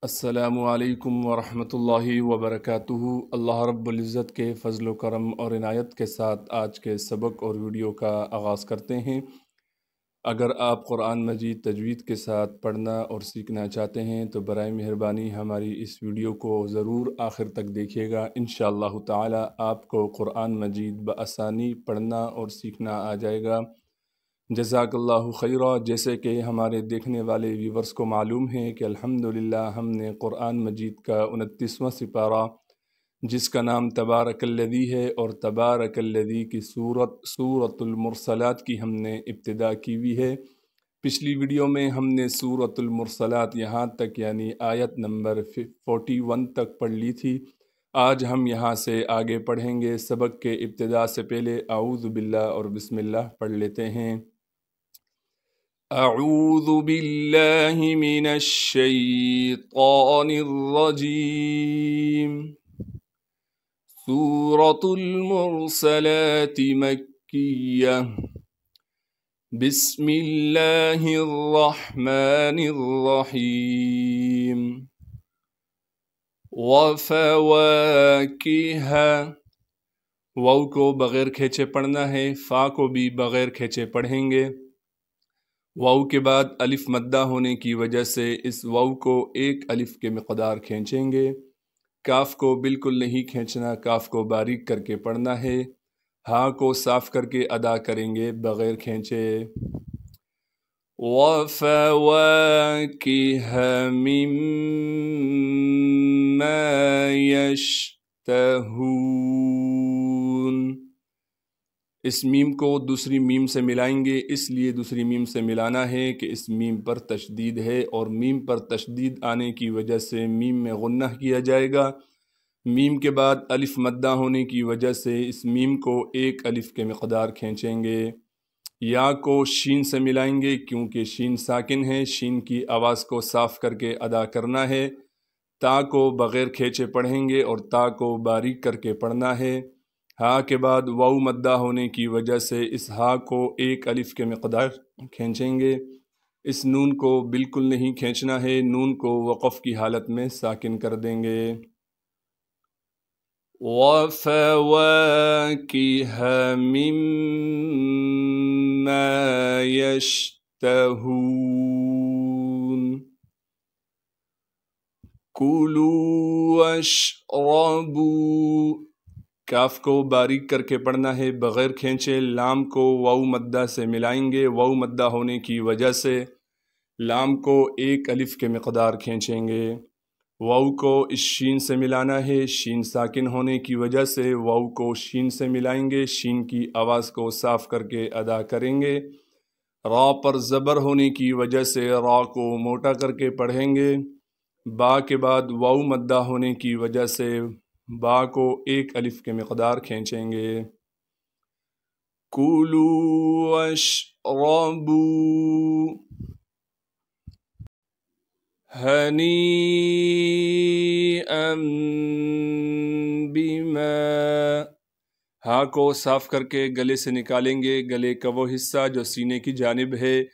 السلام علیکم ورحمۃ اللہ وبرکاتہ۔ اللہ رب العزت کے فضل و کرم اور عنایت کے ساتھ آج کے سبق اور ویڈیو کا آغاز کرتے ہیں۔ اگر آپ قرآن مجید تجوید کے ساتھ پڑھنا اور سیکھنا چاہتے ہیں تو برائے مہربانی ہماری اس ویڈیو کو ضرور آخر تک دیکھیے گا۔ انشاءاللہ تعالی آپ کو قرآن مجید بآسانی پڑھنا اور سیکھنا آ جائے گا۔ جزاک اللہ خیرہ۔ جیسے کہ ہمارے دیکھنے والے ویورز کو معلوم ہے کہ الحمدللہ ہم نے قرآن مجید کا 29واں سپارہ جس کا نام تبارک الذی ہے اور تبارک الذی کی سورۃ المرسلات کی ہم نے ابتدا کی ہوئی ہے۔ پچھلی ویڈیو میں ہم نے سورۃ المرسلات یہاں تک یعنی آیت نمبر 41 تک پڑھ لی تھی۔ آج ہم یہاں سے آگے پڑھیں گے۔ سبق کے ابتدا سے پہلے اعوذ باللہ اور بسم اللہ پڑھ لیتے ہیں۔ اعوذ باللہ من الشیطان الرجیم۔ سورۃ المرسلات مکیہ۔ بسم اللہ الرحمن الرحیم۔ وفواکہ، واو کو بغیر کھینچے پڑھنا ہے، فا کو بھی بغیر کھینچے پڑھیں گے۔ واو کے بعد الف مدہ ہونے کی وجہ سے اس واو کو ایک الف کے مقدار کھینچیں گے۔ کاف کو بالکل نہیں کھینچنا، کاف کو باریک کر کے پڑھنا ہے۔ ہاں کو صاف کر کے ادا کریں گے بغیر کھینچے۔ وَفَوَاكِهَ مِمَّا يَشْتَهُونَ۔ اس میم کو دوسری میم سے ملائیں گے، اس لیے دوسری میم سے ملانا ہے کہ اس میم پر تشدید ہے اور میم پر تشدید آنے کی وجہ سے میم میں غنہ کیا جائے گا۔ میم کے بعد الف مدہ ہونے کی وجہ سے اس میم کو ایک الف کے مقدار کھینچیں گے۔ یا کو شین سے ملائیں گے کیونکہ شین ساکن ہے، شین کی آواز کو صاف کر کے ادا کرنا ہے۔ تا کو بغیر کھینچے پڑھیں گے اور تا کو باریک کر کے پڑھنا ہے۔ ہا کے بعد واو مدہ ہونے کی وجہ سے اس ہا کو ایک الف کے مقدار کھینچیں گے۔ اس نون کو بالکل نہیں کھینچنا ہے، نون کو وقف کی حالت میں ساکن کر دیں گے۔ وَفَوَاكِهَ مِمَّا يَشْتَهُونَ۔ كُلُوا وَاشْرَبُوا، کاف کو باریک کر کے پڑھنا ہے بغیر کھینچے۔ لام کو واو مدہ سے ملائیں گے، واو مدہ ہونے کی وجہ سے لام کو ایک الف کے مقدار کھینچیں گے۔ واو کو اس شین سے ملانا ہے، شین ساکن ہونے کی وجہ سے واو کو شین سے ملائیں گے، شین کی آواز کو صاف کر کے ادا کریں گے۔ را پر زبر ہونے کی وجہ سے را کو موٹا کر کے پڑھیں گے۔ با کے بعد واو مدہ ہونے کی وجہ سے با کو ایک الف کے مقدار کھینچیں گے۔ کُلُوا واشربوا ہنیئا بما، ہا کو صاف کر کے گلے سے نکالیں گے، گلے کا وہ حصہ جو سینے کی جانب ہے۔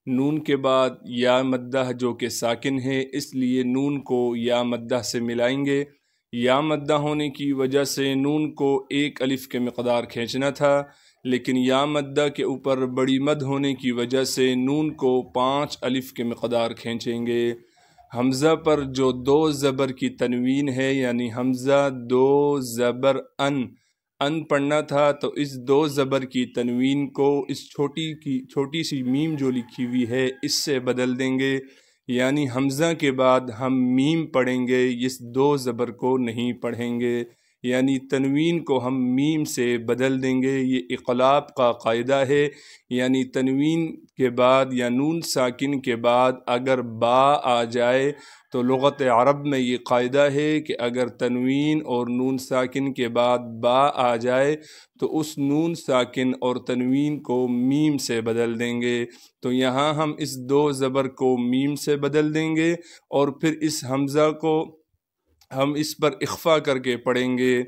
نون کے بعد یا مدہ جو کہ ساکن ہے، اس لیے نون کو یا مدہ سے ملائیں گے۔ یا مدہ ہونے کی وجہ سے نون کو ایک الف کے مقدار کھینچنا تھا، لیکن یا مدہ کے اوپر بڑی مد ہونے کی وجہ سے نون کو 5 الف کے مقدار کھینچیں گے۔ حمزہ پر جو دو زبر کی تنوین ہے یعنی حمزہ دو زبر ان پڑھنا تھا، تو اس دو زبر کی تنوین کو اس چھوٹی سی میم جو لکھی ہوئی ہے اس سے بدل دیں گے، یعنی حمزہ کے بعد ہم میم پڑھیں گے، اس دو زبر کو نہیں پڑھیں گے، یعنی تنوین کو ہم میم سے بدل دیں گے۔ یہ اقلاب کا قاعدہ ہے، یعنی تنوین کے بعد یا نون ساکن کے بعد اگر با آ جائے تو لغت عرب میں یہ قاعدہ ہے کہ اگر تنوین اور نون ساکن کے بعد با آ جائے تو اس نون ساکن اور تنوین کو میم سے بدل دیں گے۔ تو یہاں ہم اس دو زبر کو میم سے بدل دیں گے اور پھر اس حمزہ کو ہم اس پر اخفا کر کے پڑھیں گے۔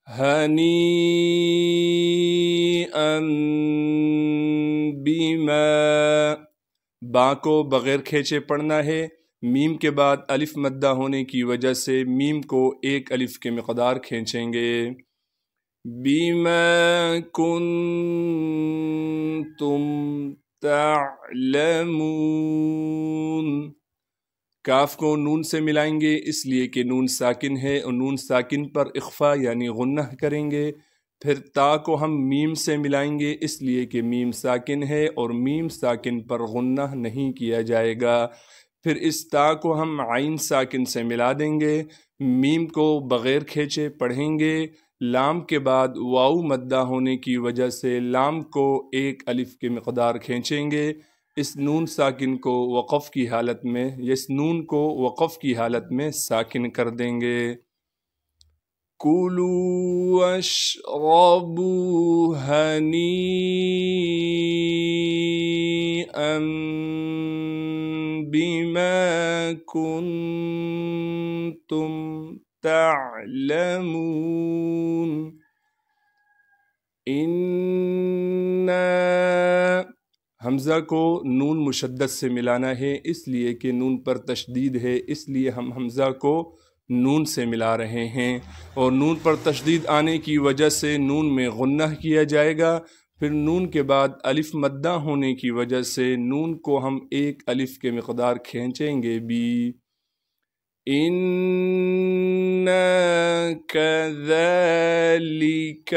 ہنیئا بما، با کو بغیر کھینچے پڑھنا ہے، میم کے بعد الف مدہ ہونے کی وجہ سے میم کو ایک الف کے مقدار کھینچیں گے۔ بما کنتم تعلمون، کاف کو نون سے ملائیں گے اس لیے کہ نون ساکن ہے اور نون ساکن پر اخفا یعنی غنہ کریں گے۔ پھر تا کو ہم میم سے ملائیں گے اس لیے کہ میم ساکن ہے اور میم ساکن پر غنہ نہیں کیا جائے گا۔ پھر اس تا کو ہم عین ساکن سے ملا دیں گے، میم کو بغیر کھینچے پڑھیں گے۔ لام کے بعد واو مدہ ہونے کی وجہ سے لام کو ایک الف کے مقدار کھینچیں گے۔ اس نون ساکن کو وقف کی حالت میں ساکن کر دیں گے۔ کُلُوا واشربوا ہنیئا بما کنتم تعلمون۔ حمزہ کو نون مشدد سے ملانا ہے اس لیے کہ نون پر تشدید ہے، اس لیے ہم حمزہ کو نون سے ملا رہے ہیں، اور نون پر تشدید آنے کی وجہ سے نون میں غنہ کیا جائے گا۔ پھر نون کے بعد الف مدہ ہونے کی وجہ سے نون کو ہم ایک الف کے مقدار کھینچیں گے بھی۔ اِنَّا كَذَلِكَ،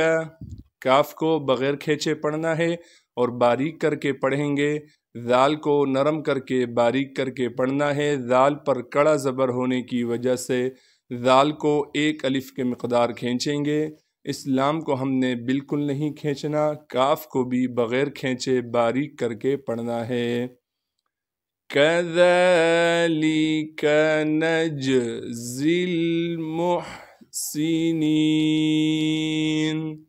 کاف کو بغیر کھینچے پڑھنا ہے اور باریک کر کے پڑھیں گے۔ ذال کو نرم کر کے باریک کر کے پڑھنا ہے، ذال پر کڑا زبر ہونے کی وجہ سے ذال کو ایک الف کے مقدار کھینچیں گے۔ اس لام کو ہم نے بالکل نہیں کھینچنا، کاف کو بھی بغیر کھینچے باریک کر کے پڑھنا ہے۔ كَذَلِكَ نَجْزِي الْمُحْسِنِينَ،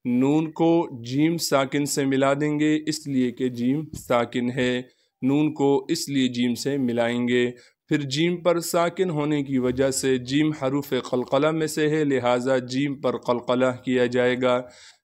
نون کو جیم ساکن سے ملا دیں گے اس لیے کہ جیم ساکن ہے، نون کو اس لیے جیم سے ملائیں گے۔ پھر جیم پر ساکن ہونے کی وجہ سے جیم حروف قلقلہ میں سے ہے، لہٰذا جیم پر قلقلہ کیا جائے گا۔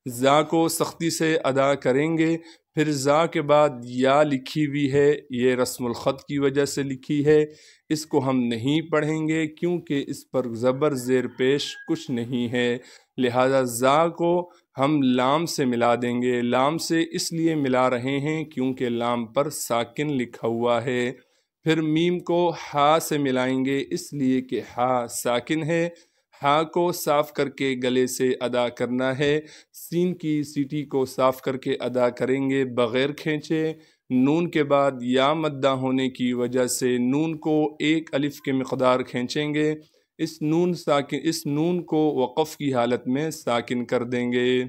زا کو سختی سے ادا کریں گے، پھر زا کے بعد یا لکھی ہوئی ہے، یہ رسم الخط کی وجہ سے لکھی ہے، اس کو ہم نہیں پڑھیں گے کیونکہ اس پر زبر زیر پیش کچھ نہیں ہے، لہذا زا کو ہم لام سے ملا دیں گے۔ لام سے اس لیے ملا رہے ہیں کیونکہ لام پر ساکن لکھا ہوا ہے۔ پھر میم کو ہا سے ملائیں گے اس لیے کہ ہا ساکن ہے، ہا کو صاف کر کے گلے سے ادا کرنا ہے، سین کی سیٹی کو صاف کر کے ادا کریں گے بغیر کھینچے۔ نون کے بعد یا مدہ ہونے کی وجہ سے نون کو ایک الف کے مقدار کھینچیں گے، اس نون کو وقف کی حالت میں ساکن کر دیں گے۔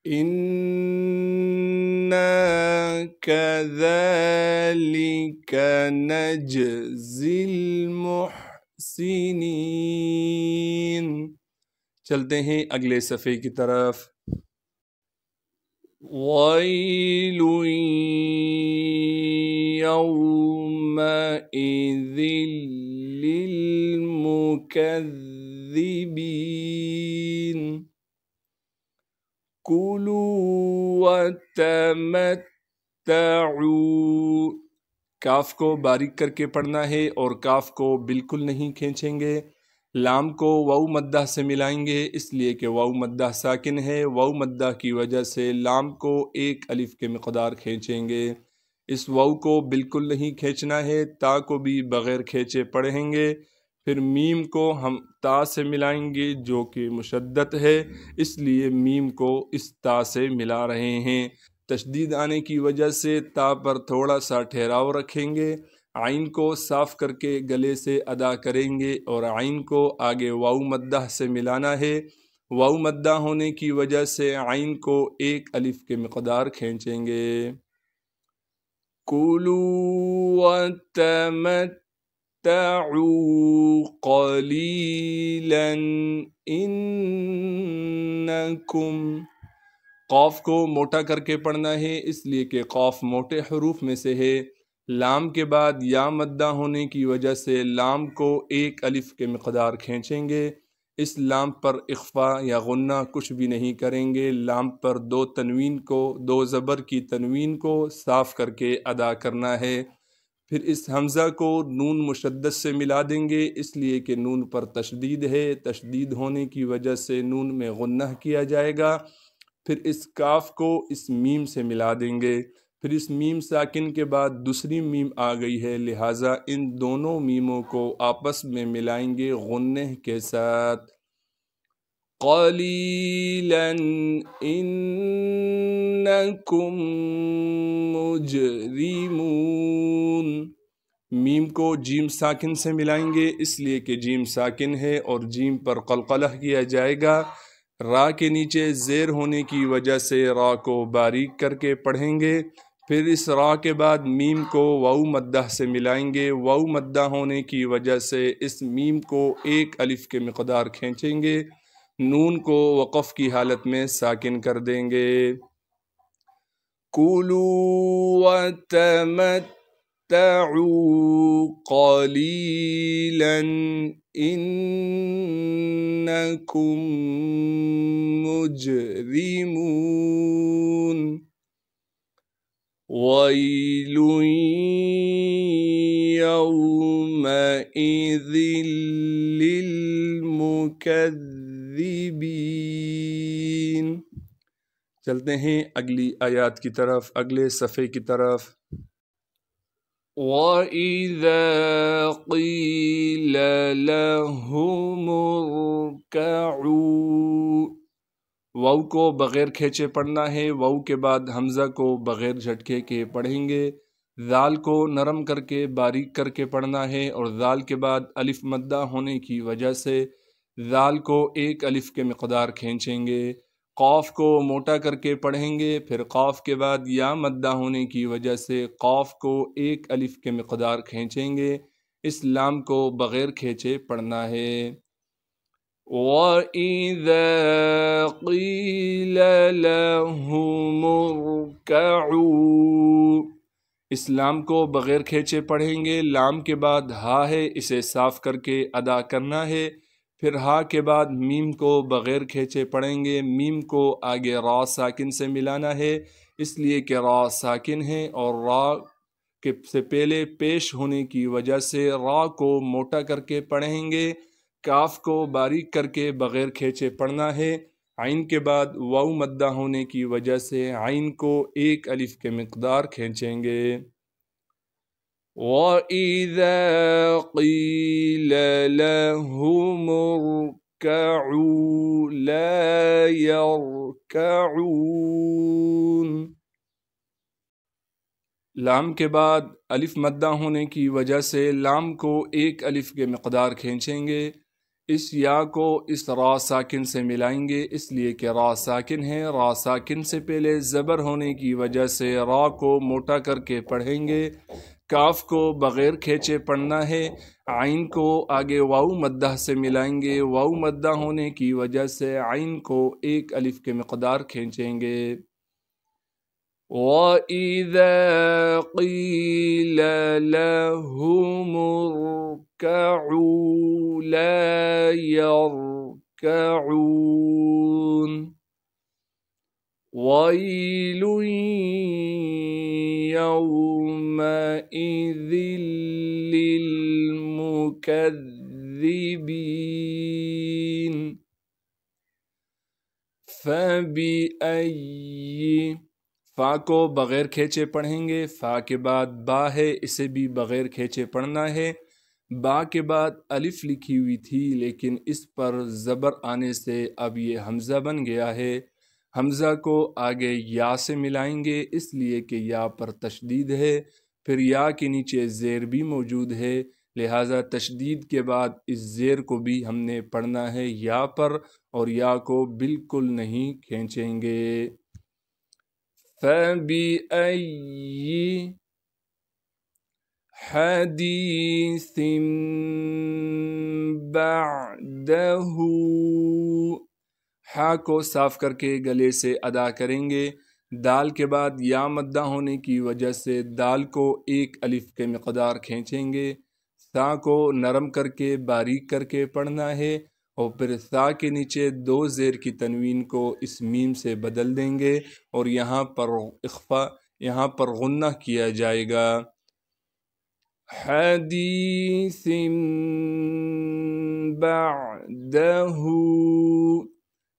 اِنَّا كَذَلِكَ نَجْزِي الْمُحْسِنِينَ۔ چلتے ہیں اگلے صفحے کی طرف۔ وَيْلٌ يَوْمَئِذٍ لِّلْمُكَذِّبِينَ۔ كُلُوا وَتَمَتَّعُوا، کاف کو باریک کر کے پڑھنا ہے اور کاف کو بالکل نہیں کھینچیں گے۔ لام کو واو مدہ سے ملائیں گے اس لیے کہ واو مدہ ساکن ہے، واو مدہ کی وجہ سے لام کو ایک الف کے مقدار کھینچیں گے، اس واو کو بالکل نہیں کھینچنا ہے، تا کو بھی بغیر کھینچے پڑھیں گے۔ پھر میم کو ہم تا سے ملائیں گے جو کہ مشدد ہے، اس لیے میم کو اس تا سے ملا رہے ہیں۔ تشدید آنے کی وجہ سے تا پر تھوڑا سا ٹھہراؤ رکھیں گے، عین کو صاف کر کے گلے سے ادا کریں گے اور عین کو آگے واو مدہ سے ملانا ہے، واو مدہ ہونے کی وجہ سے عین کو ایک الف کے مقدار کھینچیں گے۔ کُلُوا وَتَمَتَّعُوا قَلِيلًا إِنَّكُمْ، قاف کو موٹا کر کے پڑھنا ہے اس لیے کہ قاف موٹے حروف میں سے ہے۔ لام کے بعد یا مدہ ہونے کی وجہ سے لام کو ایک الف کے مقدار کھینچیں گے، اس لام پر اخفا یا غنہ کچھ بھی نہیں کریں گے، لام پر دو زبر کی تنوین کو صاف کر کے ادا کرنا ہے۔ پھر اس حمزہ کو نون مشدد سے ملا دیں گے، اس لیے کہ نون پر تشدید ہے، تشدید ہونے کی وجہ سے نون میں غنہ کیا جائے گا۔ پھر اس کاف کو اس میم سے ملا دیں گے، پھر اس میم ساکن کے بعد دوسری میم آ گئی ہے، لہٰذا ان دونوں میموں کو آپس میں ملائیں گے غنہ کے ساتھ۔ قلیلا انکم مجرمون، میم کو جیم ساکن سے ملائیں گے، اس لیے کہ جیم ساکن ہے اور جیم پر قلقلہ کیا جائے گا۔ را کے نیچے زیر ہونے کی وجہ سے را کو باریک کر کے پڑھیں گے، پھر اس را کے بعد میم کو واو مدہ سے ملائیں گے، واو مدہ ہونے کی وجہ سے اس میم کو ایک الف کے مقدار کھینچیں گے، نون کو وقف کی حالت میں ساکن کر دیں گے۔ کُلُوا وَتَمَتَّعُوا قَلِيلًا إِنَّكُمْ مُجْرِمُونَ وَيْلٌ يَوْمَئِذٍ لِّلْمُكَذِّبِينَ۔ چلتے ہیں اگلی آیات کی طرف، اگلے صفحے کی طرف۔ وَإِذَا قِيلَ لَهُمُ ارْكَعُوا، واو کو بغیر کھینچے پڑھنا ہے، واو کے بعد حمزہ کو بغیر جھٹکے کے پڑھیں گے، ذال کو نرم کر کے باریک کر کے پڑھنا ہے، اور ذال کے بعد الف مدہ ہونے کی وجہ سے ذال کو ایک الف کے مقدار کھینچیں گے، قاف کو موٹا کر کے پڑھیں گے، پھر قاف کے بعد یا مدہ ہونے کی وجہ سے قاف کو ایک الف کے مقدار کھینچیں گے، اس لام کو بغیر کھینچے پڑھنا ہے۔ وَإِذَا قِيلَ لَهُمُ ارْكَعُوا، اس لام کو بغیر کھینچے پڑھیں گے، لام کے بعد ہا ہے، اسے صاف کر کے ادا کرنا ہے، پھر ہا کے بعد میم کو بغیر کھینچے پڑھیں گے، میم کو آگے را ساکن سے ملانا ہے، اس لیے کہ را ساکن ہے اور را کے سے پہلے پیش ہونے کی وجہ سے را کو موٹا کر کے پڑھیں گے، کاف کو باریک کر کے بغیر کھینچے پڑھنا ہے، عین کے بعد واو مدہ ہونے کی وجہ سے عین کو ایک الف کے مقدار کھینچیں گے۔ وَإِذَا قِيلَ لَهُمُ ارْكَعُوا لَا يَرْكَعُونَ، لام کے بعد الف مدہ ہونے کی وجہ سے لام کو ایک الف کے مقدار کھینچیں گے، اس یا کو اس را ساکن سے ملائیں گے، اس لیے کہ را ساکن ہے، را ساکن سے پہلے زبر ہونے کی وجہ سے را کو موٹا کر کے پڑھیں گے، کاف کو بغیر کھینچے پڑھنا ہے، عین کو آگے واو مدہ سے ملائیں گے، واو مدہ ہونے کی وجہ سے عین کو ایک الف کے مقدار کھینچیں گے۔ وَإِذَا قِيلَ لَهُمُ ارْكَعُوا لَا يَرْكَعُونَ وَيْلٌ يَوْمَئِذٍ لِّلْمُكَذِّبِينَ فَبِأَيِّ، فا کو بغیر کھینچے پڑھیں گے، فا کے بعد با ہے، اسے بھی بغیر کھینچے پڑھنا ہے، با کے بعد الف لکھی ہوئی تھی لیکن اس پر زبر آنے سے اب یہ حمزہ بن گیا ہے، حمزہ کو آگے یا سے ملائیں گے، اس لیے کہ یا پر تشدید ہے، پھر یا کے نیچے زیر بھی موجود ہے، لہٰذا تشدید کے بعد اس زیر کو بھی ہم نے پڑھنا ہے یا پر، اور یا کو بالکل نہیں کھینچیں گے۔ فَبِأَيِّ حَدِيثٍ بَعْدَهُ، ہا کو صاف کر کے گلے سے ادا کریں گے، دال کے بعد یا مدہ ہونے کی وجہ سے دال کو ایک الف کے مقدار کھینچیں گے، سا کو نرم کر کے باریک کر کے پڑھنا ہے، اور پھر سا کے نیچے دو زیر کی تنوین کو اس میم سے بدل دیں گے اور یہاں پر اخفا، یہاں پر غنہ کیا جائے گا۔ حديث بعده،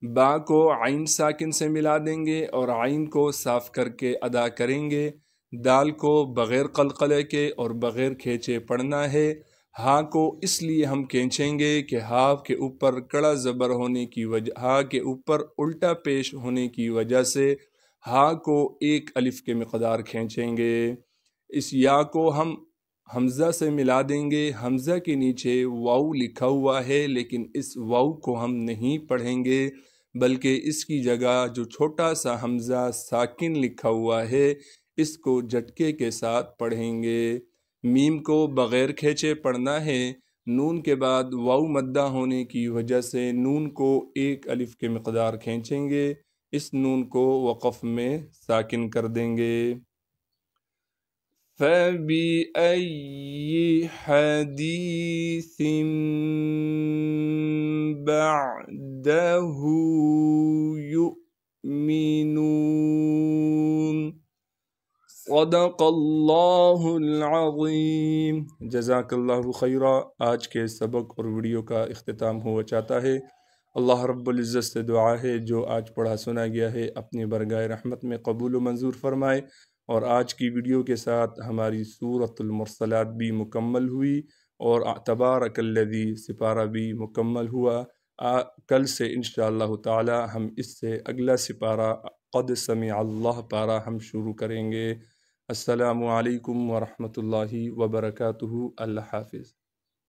با کو عین ساکن سے ملا دیں گے اور عین کو صاف کر کے ادا کریں گے۔ دال کو بغیر قلقلے کے اور بغیر کھینچے پڑھنا ہے۔ ہاں کو اس لیے ہم کھینچیں گے کہ ہاں کے اوپر کڑا زبر ہونے کی وجہ، ہاں کے اوپر الٹا پیش ہونے کی وجہ سے ہاں کو ایک الف کے مقدار کھینچیں گے۔ اس یا کو ہم حمزہ سے ملا دیں گے۔ حمزہ کے نیچے واو لکھا ہوا ہے، لیکن اس واو کو ہم نہیں پڑھیں گے، بلکہ اس کی جگہ جو چھوٹا سا حمزہ ساکن لکھا ہوا ہے اس کو جھٹکے کے ساتھ پڑھیں گے۔ میم کو بغیر کھینچے پڑھنا ہے۔ نون کے بعد واو مدہ ہونے کی وجہ سے نون کو ایک الف کے مقدار کھینچیں گے، اس نون کو وقف میں ساکن کر دیں گے۔ فَبِأَيِّ حَدِيثٍ بَعْدَهُ يُؤْمِنُونَ۔ صدق اللہ العظیم۔ جزاک اللہ خیرہ۔ آج کے سبق اور ویڈیو کا اختتام ہوا چاہتا ہے۔ اللہ رب العزت سے دعا ہے جو آج پڑھا سنا گیا ہے اپنی برگاہ رحمت میں قبول و منظور فرمائے، اور آج کی ویڈیو کے ساتھ ہماری سورۃ المرسلات بھی مکمل ہوئی اور تبارک الذی سپارہ بھی مکمل ہوا۔ کل سے انشاءاللہ تعالی ہم اس سے اگلا سپارہ قد سمع اللہ پارہ ہم شروع کریں گے۔ السلام علیکم ورحمۃ اللہ وبرکاتہ۔ اللہ حافظ۔